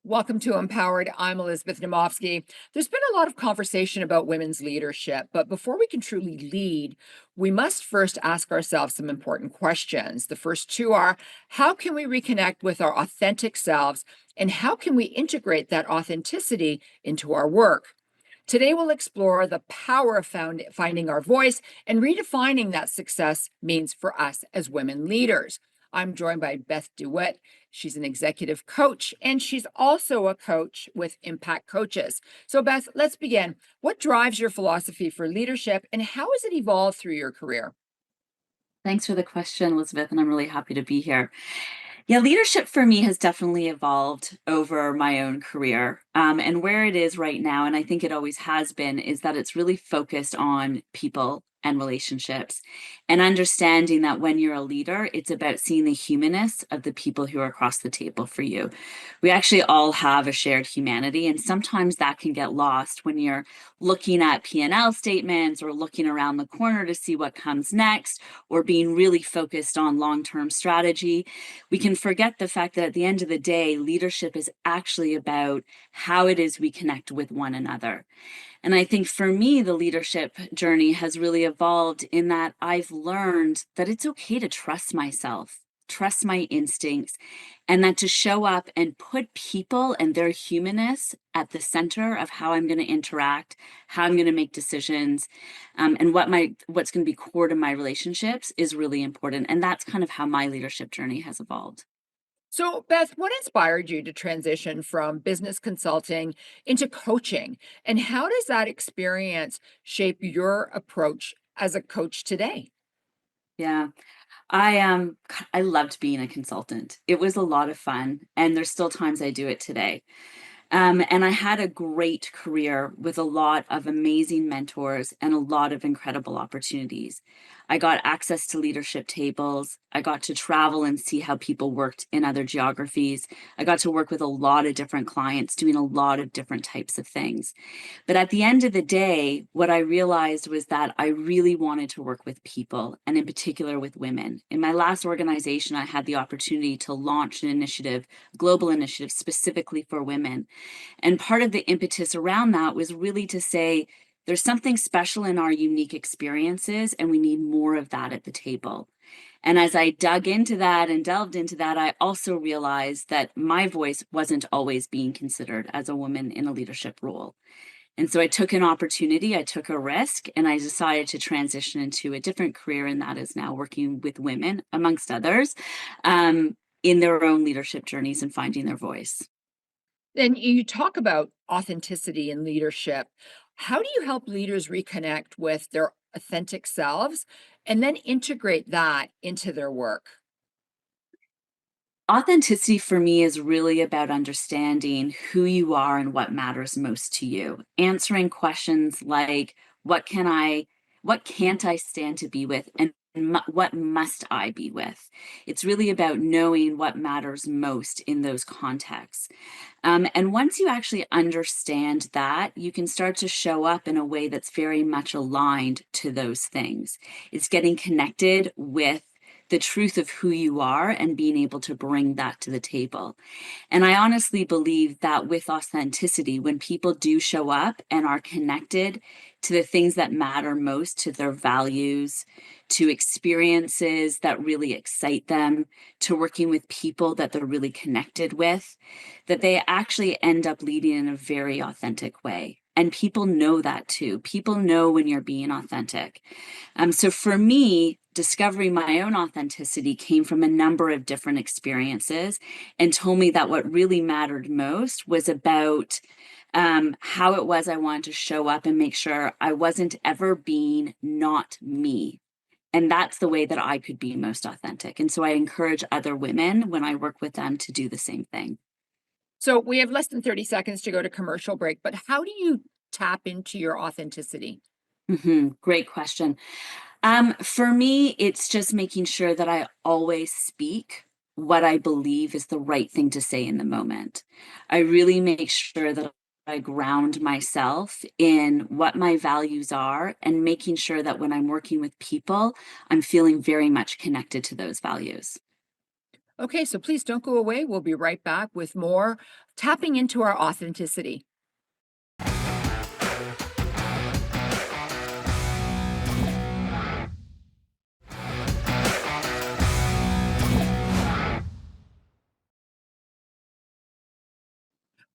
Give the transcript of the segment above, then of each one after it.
Welcome to Empowered. I'm Elizabeth Naumovski. There's been a lot of conversation about women's leadership, but before we can truly lead, we must first ask ourselves some important questions. The first two are, how can we reconnect with our authentic selves, and how can we integrate that authenticity into our work? Today, we'll explore the power of finding our voice and redefining that success means for us as women leaders. I'm joined by Beth Dewett. She's an executive coach, and she's also a coach with Impact Coaches. So, Beth, let's begin. What drives your philosophy for leadership, and how has it evolved through your career? Thanks for the question, Elizabeth, and I'm really happy to be here. Yeah, leadership for me has definitely evolved over my own career. And where it is right now, and I think it always has been, is that it's really focused on people and relationships and understanding that when you're a leader, it's about seeing the humanness of the people who are across the table for you. We actually all have a shared humanity, and sometimes that can get lost when you're looking at P&L statements or looking around the corner to see what comes next or being really focused on long-term strategy. We can forget the fact that at the end of the day, leadership is actually about how it is we connect with one another. And I think for me, the leadership journey has really evolved in that I've learned that it's okay to trust myself, trust my instincts, and that to show up and put people and their humanness at the center of how I'm going to interact, how I'm going to make decisions, and what's going to be core to my relationships is really important. And that's kind of how my leadership journey has evolved. So, Beth, what inspired you to transition from business consulting into coaching? And how does that experience shape your approach as a coach today? Yeah. I loved being a consultant. It was a lot of fun, and there's still times I do it today. And I had a great career with a lot of amazing mentors and a lot of incredible opportunities. I got access to leadership tables. I got to travel and see how people worked in other geographies. I got to work with a lot of different clients doing a lot of different types of things. But at the end of the day, what I realized was that I really wanted to work with people, and in particular with women. In my last organization, I had the opportunity to launch an initiative, global initiative specifically for women. And part of the impetus around that was really to say, there's something special in our unique experiences, and we need more of that at the table. And as I dug into that and delved into that, I also realized that my voice wasn't always being considered as a woman in a leadership role. And so I took an opportunity, I took a risk, and I decided to transition into a different career, and that is now working with women, amongst others, in their own leadership journeys and finding their voice. And you talk about authenticity in leadership. How do you help leaders reconnect with their authentic selves and then integrate that into their work? Authenticity for me is really about understanding who you are and what matters most to you. Answering questions like, what can't I stand to be with? And what must I be with? It's really about knowing what matters most in those contexts. And once you actually understand that, you can start to show up in a way that's very much aligned to those things. It's getting connected with the truth of who you are and being able to bring that to the table. And I honestly believe that with authenticity, when people do show up and are connected to the things that matter most, to their values, to experiences that really excite them, to working with people that they're really connected with, that they actually end up leading in a very authentic way. And people know that too. People know when you're being authentic. So for me, discovering my own authenticity came from a number of different experiences and told me that what really mattered most was about how it was I wanted to show up and make sure I wasn't ever being not me. And that's the way that I could be most authentic. And so I encourage other women when I work with them to do the same thing. So we have less than 30 seconds to go to commercial break, but how do you tap into your authenticity? Great question. For me, it's just making sure that I always speak what I believe is the right thing to say in the moment. I really make sure that I ground myself in what my values are and making sure that when I'm working with people, I'm feeling very much connected to those values. Okay, so please don't go away. We'll be right back with more tapping into our authenticity.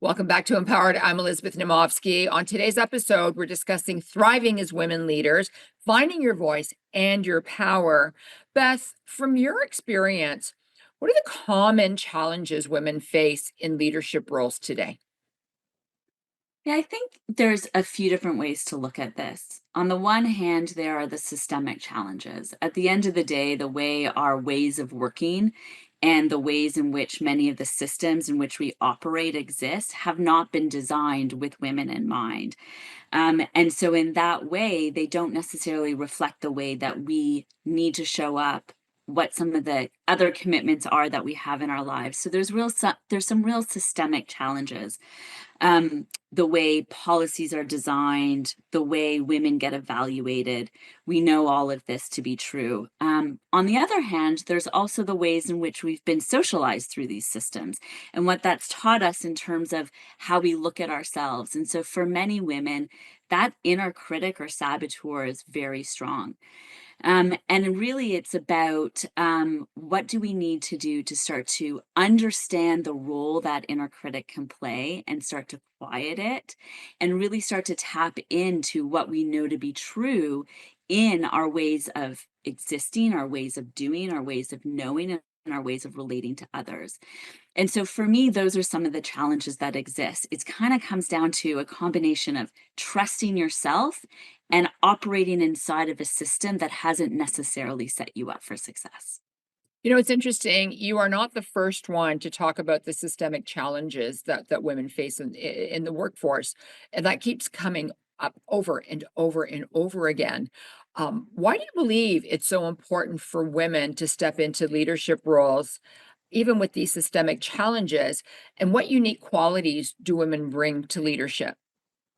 Welcome back to Empowered. I'm Elizabeth Naumovski. On today's episode, we're discussing thriving as women leaders, finding your voice and your power. Beth, from your experience, what are the common challenges women face in leadership roles today? Yeah, I think there's a few different ways to look at this. On the one hand, there are the systemic challenges. At the end of the day, the way our ways of working and the ways in which many of the systems in which we operate exist have not been designed with women in mind. And so, in that way, they don't necessarily reflect the way that we need to show up, what some of the other commitments are that we have in our lives. So there's some real systemic challenges, the way policies are designed, the way women get evaluated. We know all of this to be true. On the other hand, there's also the ways in which we've been socialized through these systems and what that's taught us in terms of how we look at ourselves. And so for many women, that inner critic or saboteur is very strong. And really, it's about what do we need to do to start to understand the role that inner critic can play and start to quiet it and really start to tap into what we know to be true in our ways of existing, our ways of doing, our ways of knowing, and our ways of relating to others. And so for me, those are some of the challenges that exist. It kind of comes down to a combination of trusting yourself and operating inside of a system that hasn't necessarily set you up for success. You know, it's interesting. You are not the first one to talk about the systemic challenges that women face in the workforce, and that keeps coming up over and over and over again. Why do you believe it's so important for women to step into leadership roles, even with these systemic challenges? And what unique qualities do women bring to leadership?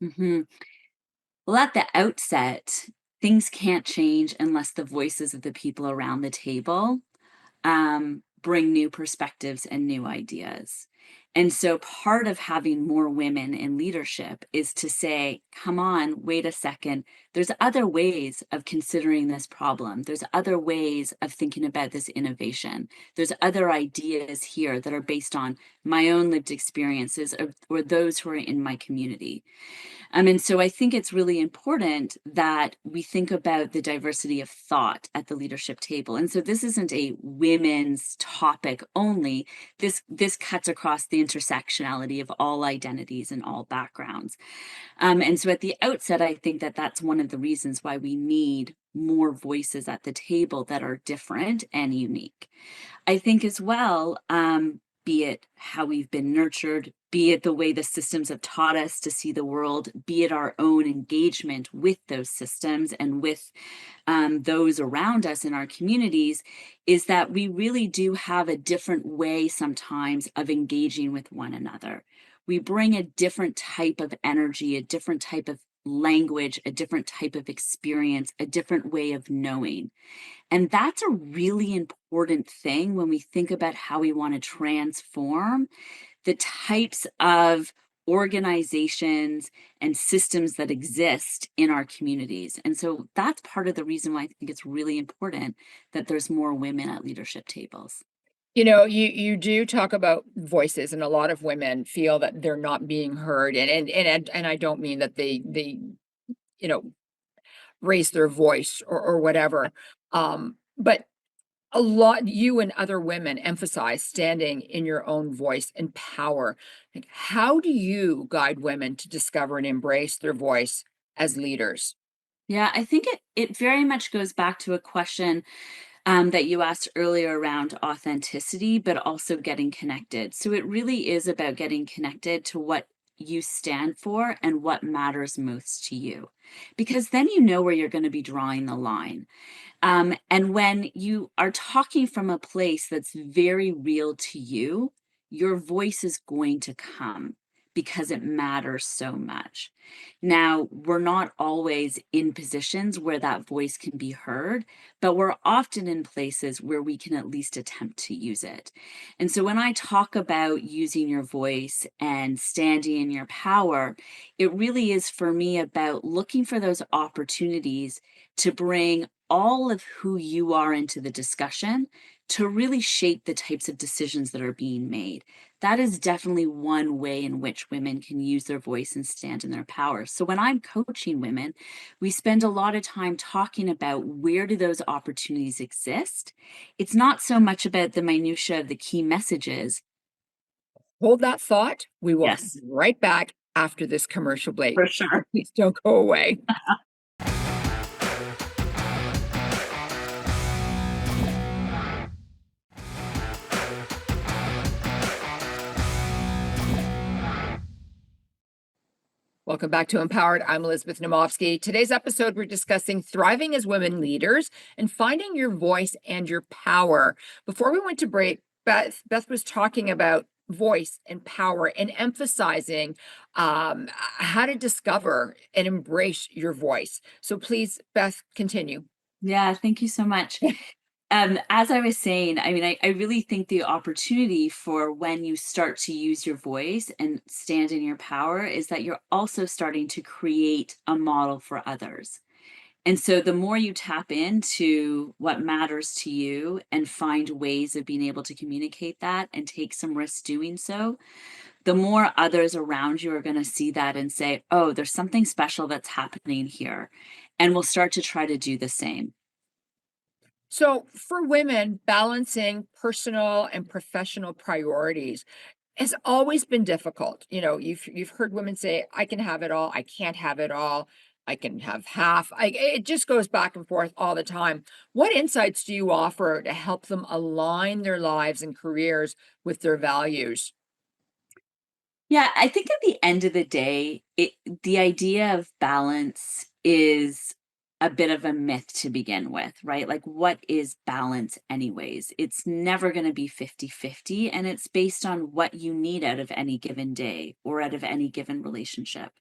Mhm. Well, at the outset, things can't change unless the voices of the people around the table bring new perspectives and new ideas. And so part of having more women in leadership is to say, come on, wait a second. There's other ways of considering this problem. There's other ways of thinking about this innovation. There's other ideas here that are based on my own lived experiences or those who are in my community. And so I think it's really important that we think about the diversity of thought at the leadership table. And so this isn't a women's topic only. This cuts across the intersectionality of all identities and all backgrounds. And so at the outset, I think that that's one of the reasons why we need more voices at the table that are different and unique. I think as well, be it how we've been nurtured, be it the way the systems have taught us to see the world, be it our own engagement with those systems and with those around us in our communities, is that we really do have a different way sometimes of engaging with one another. We bring a different type of energy, a different type of language, a different type of experience, a different way of knowing. And that's a really important thing when we think about how we want to transform the types of organizations and systems that exist in our communities. And so that's part of the reason why I think it's really important that there's more women at leadership tables. You know, you do talk about voices, and a lot of women feel that they're not being heard, and I don't mean that they you know raise their voice or whatever. But a lot you and other women emphasize standing in your own voice and power. Like, how do you guide women to discover and embrace their voice as leaders? Yeah, I think it very much goes back to a question that you asked earlier around authenticity, but also getting connected. So it really is about getting connected to what you stand for and what matters most to you, because then you know where you're going to be drawing the line. And when you are talking from a place that's very real to you, your voice is going to come because it matters so much. Now, we're not always in positions where that voice can be heard, but we're often in places where we can at least attempt to use it. And so when I talk about using your voice and standing in your power, it really is for me about looking for those opportunities to bring all of who you are into the discussion to really shape the types of decisions that are being made. That is definitely one way in which women can use their voice and stand in their power. So when I'm coaching women, we spend a lot of time talking about where do those opportunities exist. It's not so much about the minutia of the key messages. Hold that thought. We will be Yes, right back after this commercial break. for sure. Please don't go away. Welcome back to Empowered. I'm Elizabeth Naumovski. Today's episode, we're discussing thriving as women leaders and finding your voice and your power. Before we went to break, Beth was talking about voice and power and emphasizing how to discover and embrace your voice. So please, Beth, continue. Yeah, thank you so much. As I was saying, I mean, I really think the opportunity for when you start to use your voice and stand in your power is that you're also starting to create a model for others. And so the more you tap into what matters to you and find ways of being able to communicate that and take some risks doing so, the more others around you are going to see that and say, oh, there's something special that's happening here. And we'll start to try to do the same. So, for women, balancing personal and professional priorities has always been difficult. You know, you've heard women say, "I can have it all. I can't have it all. I can have half." It just goes back and forth all the time. What insights do you offer to help them align their lives and careers with their values? Yeah, I think at the end of the day, the idea of balance is a bit of a myth to begin with, right? Like, what is balance, anyways? It's never going to be 50-50, and it's based on what you need out of any given day or out of any given relationship.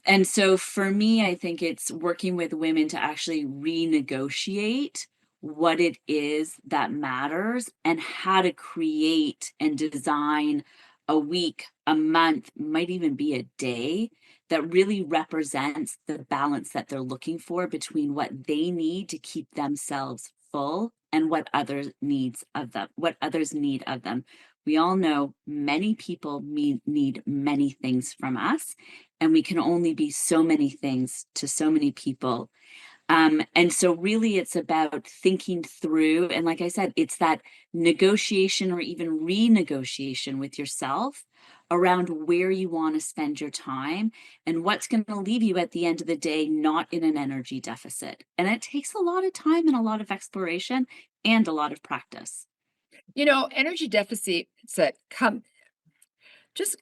And so for me, I think it's working with women to actually renegotiate what it is that matters and how to create and design a week, a month, might even be a day that really represents the balance that they're looking for between what they need to keep themselves full and what others need of them. We all know many people need many things from us, and we can only be so many things to so many people. And so really it's about thinking through, and like I said, it's that negotiation or even renegotiation with yourself around where you want to spend your time and what's going to leave you at the end of the day not in an energy deficit. And it takes a lot of time and a lot of exploration and a lot of practice. You know, energy deficits that just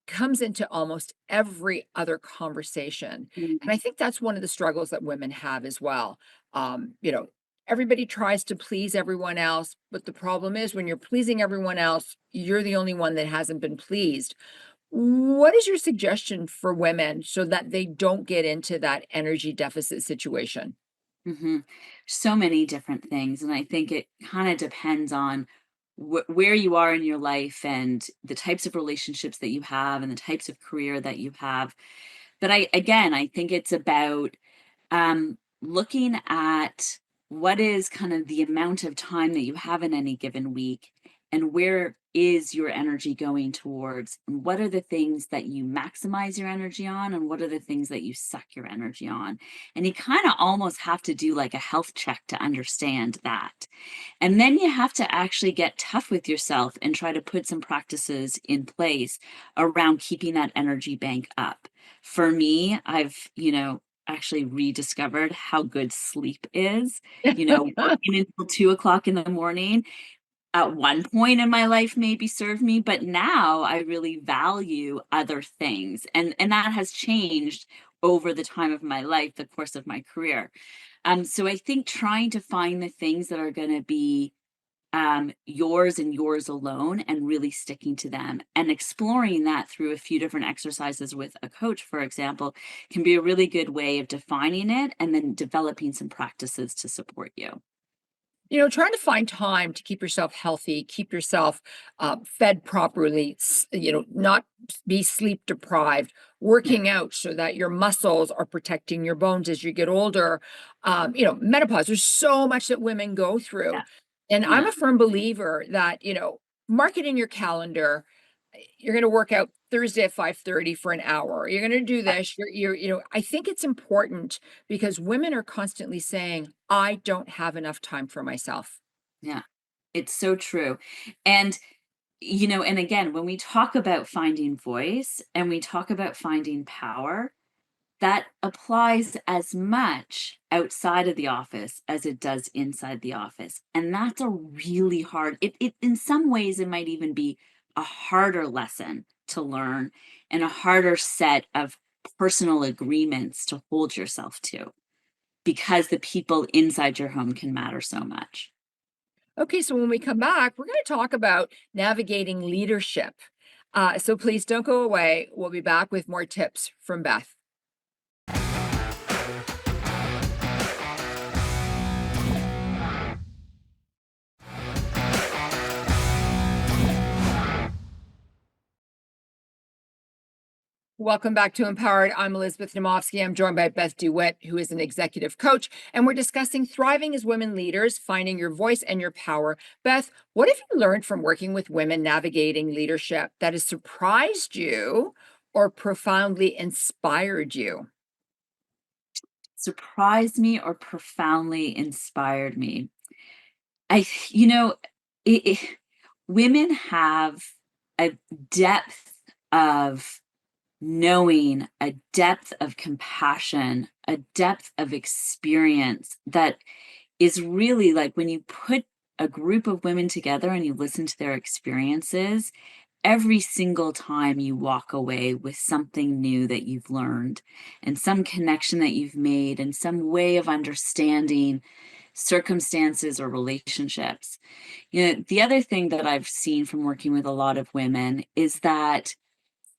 comes into almost every other conversation. And I Mm. think that's one of the struggles that women have as well. You know, everybody tries to please everyone else, but the problem is when you're pleasing everyone else, you're the only one that hasn't been pleased. What is your suggestion for women so that they don't get into that energy deficit situation? Mhm. So many different things, and I think it kinda depends on where you are in your life and the types of relationships that you have and the types of career that you have. But I think it's about looking at what is kind of the amount of time that you have in any given week and where is your energy going towards, and what are the things that you maximize your energy on and what are the things that you suck your energy on. And you kind of almost have to do like a health check to understand that. And then you have to actually get tough with yourself and try to put some practices in place around keeping that energy bank up. For me, I've, actually rediscovered how good sleep is. Working until 2 o'clock in the morning at one point in my life maybe served me, but now I really value other things. And that has changed over the time of my life, the course of my career. So I think trying to find the things that are going to be yours and yours alone, and really sticking to them, and exploring that through a few different exercises with a coach, for example, can be a really good way of defining it and then developing some practices to support you. Trying to find time to keep yourself healthy, keep yourself fed properly, not be sleep deprived, Yeah. working out so that your muscles are protecting your bones as you get older. Menopause, there's so much that women go through. Yeah. And I'm Yeah. a firm believer that, mark it in your calendar. You're going to work out Thursday at 5:30 for an hour. You're going to do Yeah. this. I think it's important because women are constantly saying, I don't have enough time for myself. Yeah. It's so true. And and again, when we talk about finding voice and we talk about finding power, that applies as much outside of the office as it does inside the office. And that's a really hard, it in some ways, it might even be a harder lesson to learn and a harder set of personal agreements to hold yourself to, because the people inside your home can matter so much. Okay, so when we come back, we're going to talk about navigating leadership. So please don't go away. We'll be back with more tips from Beth. Welcome back to Empowered. I'm Elizabeth Naumovski. I'm joined by Beth Dewett, who is an executive coach, and we're discussing thriving as women leaders, finding your voice and your power. Beth, what have you learned from working with women navigating leadership that has surprised you or profoundly inspired you? Surprised me or profoundly inspired me. I, you know, women have a depth of knowing, a depth of compassion, a depth of experience that is really like, when you put a group of women together and you listen to their experiences, every single time you walk away with something new that you've learned and some connection that you've made and some way of understanding circumstances or relationships. The other thing that I've seen from working with a lot of women is that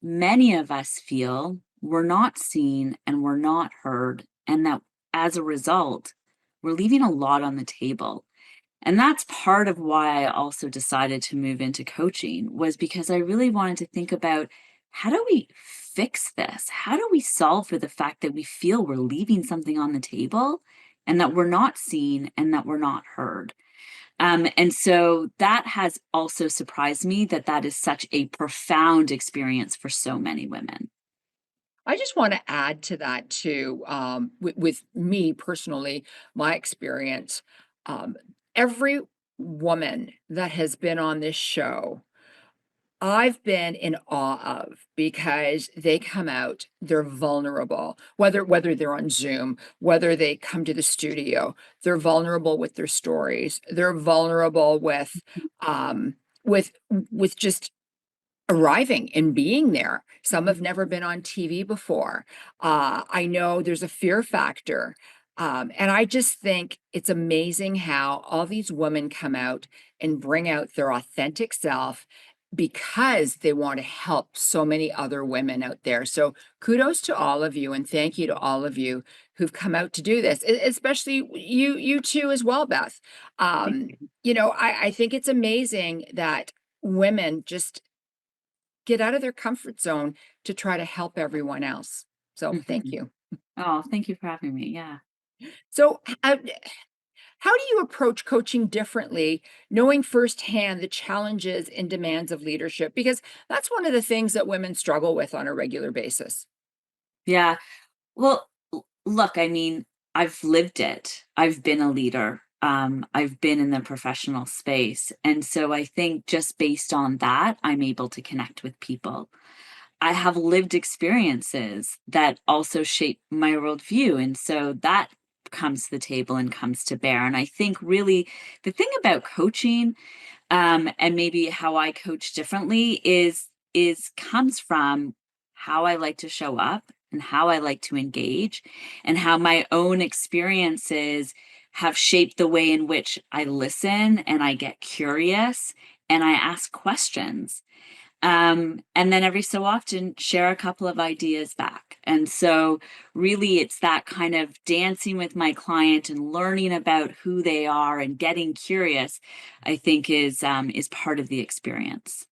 many of us feel we're not seen and we're not heard, and that as a result, we're leaving a lot on the table. And that's part of why I also decided to move into coaching, was because I really wanted to think about, how do we fix this? How do we solve for the fact that we feel we're leaving something on the table and that we're not seen and that we're not heard? And so that has also surprised me, that that is such a profound experience for so many women. I just want to add to that too, with me personally, my experience. Um, every woman that has been on this show, I've been in awe of, because they come out, they're vulnerable, whether they're on Zoom, whether they come to the studio, they're vulnerable with their stories. They're vulnerable um with just arriving and being there. Some have never been on TV before. I know there's a fear factor. And I just think it's amazing how all these women come out and bring out their authentic self because they want to help so many other women out there. So kudos to all of you, and thank you to all of you who've come out to do this, especially you too as well, Beth. Thank Um, you. I think it's amazing that women just get out of their comfort zone to try to help everyone else. So thank Mhm. you. Oh, thank you for having me. Yeah. So, how do you approach coaching differently, knowing firsthand the challenges and demands of leadership? Because that's one of the things that women struggle with on a regular basis. Yeah. Well, look, I mean, I've lived it. I've been a leader. I've been in the professional space. And so I think just based on that, I'm able to connect with people. I have lived experiences that also shape my worldview. And so that comes to the table and comes to bear. And I think really the thing about coaching, and maybe how I coach differently, is comes from how I like to show up and how I like to engage, and how my own experiences have shaped the way in which I listen and I get curious and I ask questions. And then every so often share a couple of ideas back. And so really it's that kind of dancing with my client and learning about who they are and getting curious, I think is part of the experience.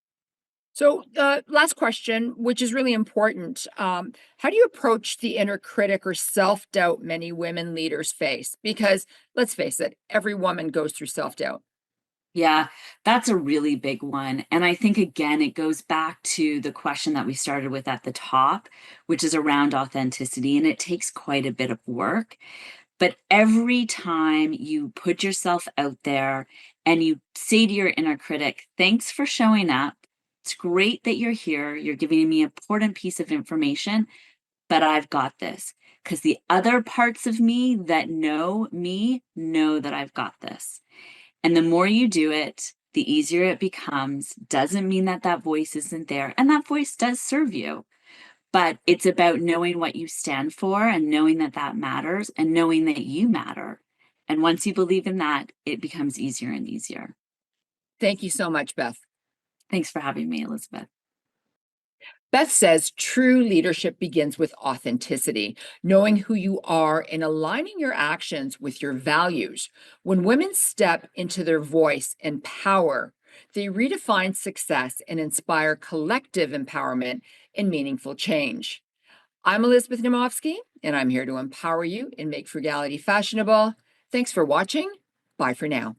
So, last question, which is really important. How do you approach the inner critic or self doubt many women leaders face? Because let's face it, every woman goes through self doubt. Yeah, that's a really big one. And I think, again, it goes back to the question that we started with at the top, which is around authenticity. And it takes quite a bit of work. But every time you put yourself out there and you say to your inner critic, thanks for showing up. It's great that you're here. You're giving me an important piece of information, but I've got this. Because the other parts of me that know me know that I've got this. And the more you do it, the easier it becomes. Doesn't mean that that voice isn't there. And that voice does serve you. But it's about knowing what you stand for and knowing that that matters and knowing that you matter. And once you believe in that, it becomes easier and easier. Thank you so much, Beth. Thanks for having me, Elizabeth. Beth says true leadership begins with authenticity, knowing who you are and aligning your actions with your values. When women step into their voice and power, they redefine success and inspire collective empowerment and meaningful change. I'm Elizabeth Naumovski, and I'm here to empower you and make frugality fashionable. Thanks for watching. Bye for now.